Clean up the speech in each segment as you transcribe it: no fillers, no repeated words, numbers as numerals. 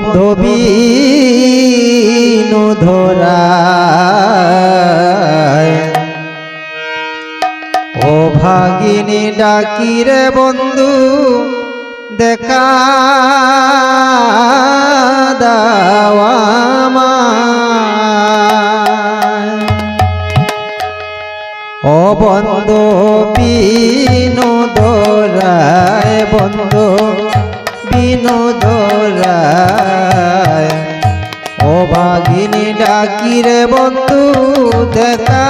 বন্ধু বিনু ধরায় ও ভাগিনী ডাকি রে বন্ধু দেখা দাওয়া ও বন্ধু বিনু ধরায় বন্ধু বিনু ধরায় ও ভাগিনী ডাকি রে বন্ধু দেখা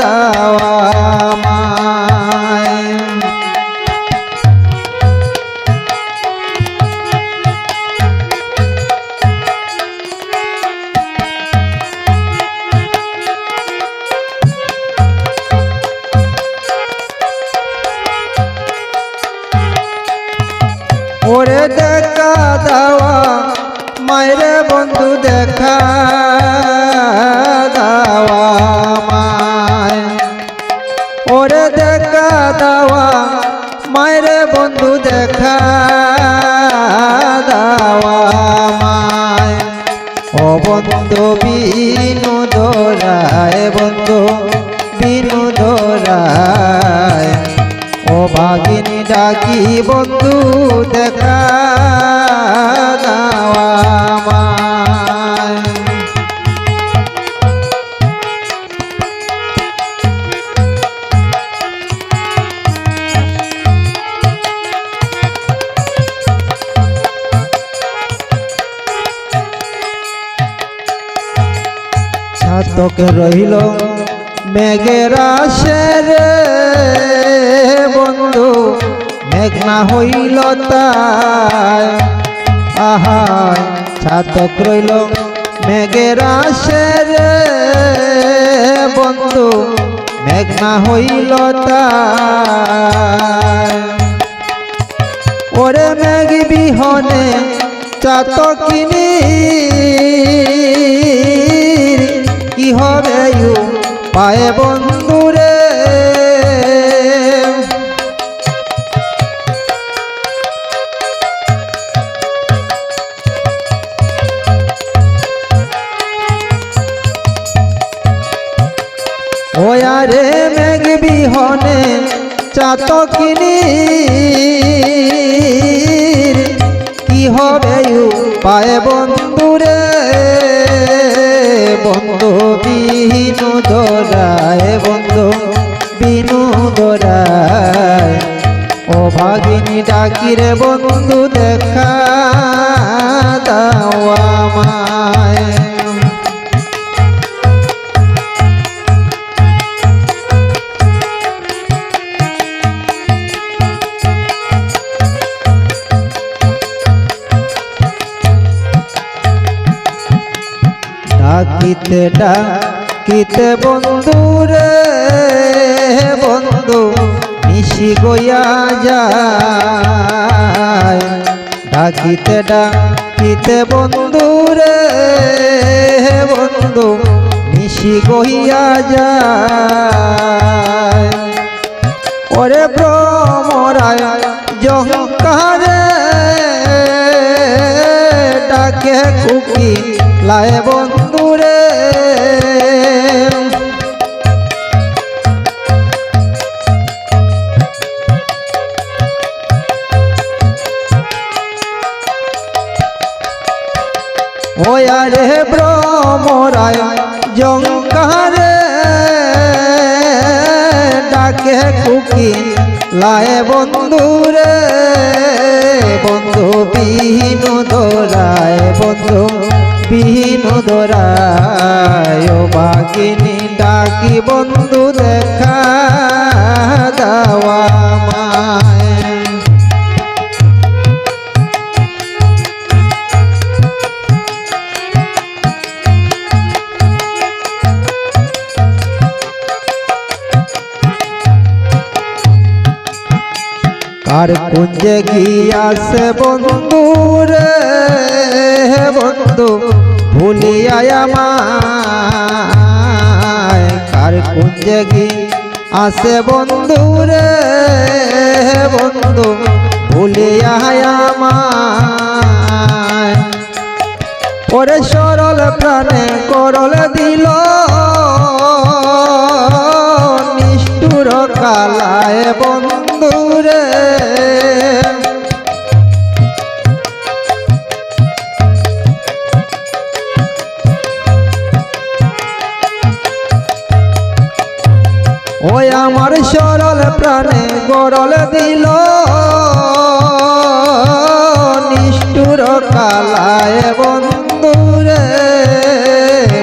দাওয়া ওরে দেখা দাওয়া মায়েরে বন্ধু দেখা দাওয়া মায় ওরে দেখা দাওয়া মায়েরে বন্ধু দেখা দাওয়া মায় ও বন্ধু বিনু ধরায় বন্ধু বিনু ধরায় ও ভাগিনী ডাকি বন্ধু দেখা দাওয়া মায় ছাতকে রহিল মেঘের আশের বন্ধু মেঘ না হইল তাই আহায় ছাতক রইল মেঘের আশের বন্ধু মেঘ না হইল তাই ওরে মেঘ বিহনে চাতকিনী কি হবে পায়ে বন্ধুরে ওয়ারে মেঘ বিহনে চাতকিনী কি হবে পায়ে বন্ধুরে বন্ধু বিনু ধরায় বন্ধু বিনু ধরায় ও ভাগিনী ডাকি রে বন্ধু দেখা দাওয়া মায় ডাকিতে ডাকিতে বন্ধু রে বন্ধু নিশি গইয়া যায় ডাকিতে ডাকিতে বন্ধু রে বন্ধু নিশি গইয়া যায় ওরে ভ্রমরায় জহকারে ডাকে কুকি লায়ে বন্ধুরে ওয়ারে ভ্রমরায় জঙ্কারে ডাকে কুকি লায়ে বন্ধুরে বন্ধু বিনু ধরায় বন্ধু বিনু ধরায় ও ভাগিনী ডাকি বন্ধু দেখা দাওয়া মায় কার কুঞ্জে গিয়াছে বন্ধু রে বন্ধু ভুলিয়া আমায় কার কুঞ্জে গিয়াছে বন্ধু রে বন্ধু ভুলিয়া আমায় ওরে সরল প্রাণে করল দিল নিষ্ঠুর কালায় বন্ধুরে। ওই আমার সরল প্রাণে গরল দিল নিষ্ঠুর কালায় বন্ধুরে।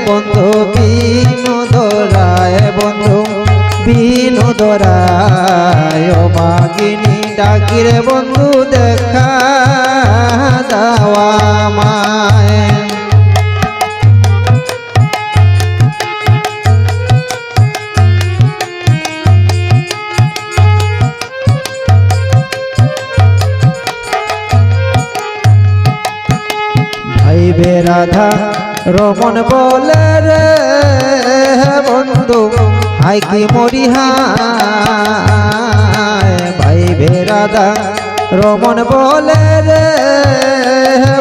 বন্ধু বিনোদরায় বন্ধু বিনোদরায় ও মাগিনী ডাকিরে বন্ধু দেখা দাওয়া মায়। ভাইবে রাধা রমন বলে রে বন্ধু হাই কি মরিহায়। ভাইবে রাধা রমন বলে রে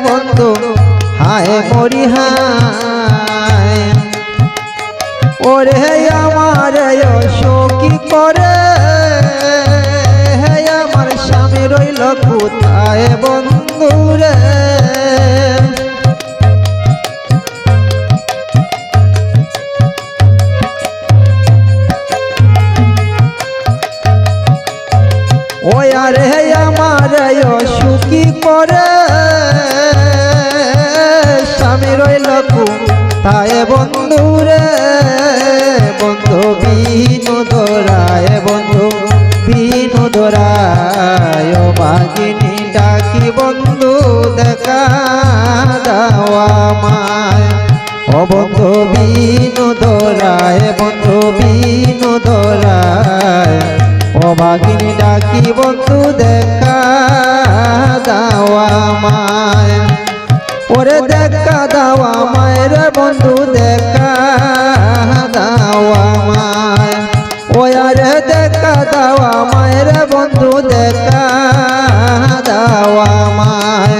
বন্ধু হায় মরিহায়। ওরে আমার শোকি করে আমার স্বামী রইল কোথায় বন্ধুরে। ওই আরে আমার সুখী করে স্বামী রইল কোথায় বন্ধুরে। বন্ধু বিনোদরায় বন্ধু বিনোদরায় ও মাগিনী ডাকি বন্ধু দেখা দাওয়া মায়। ও বন্ধু বিনোদরায় বন্ধু বিনোদরায় ও মাগিনী ডাকি বন্ধু দেখা দাওয়া মায়। ওরে দেখা দাওয়া মায়ের বন্ধু দেখা দাওয়া মায়। ওই আরে দেখা দাওয়া মায়ের বন্ধু দেখা দাওয়া মায়।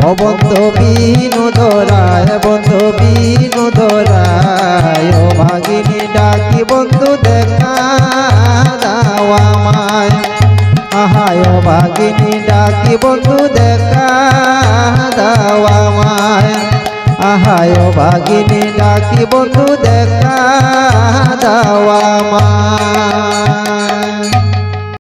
ও বন্ধু বিনোদরায় বন্ধু বিনোদরায় ও মাগিনী ডাকি বন্ধু দেখা দাওয়া মায়। আহায় ও মাগিনী ডাকি বন্ধু দেখা দাওয়া মায়। আহায় ও মাগিনী ডাকি বন্ধু দেখা দাওয়া মায়।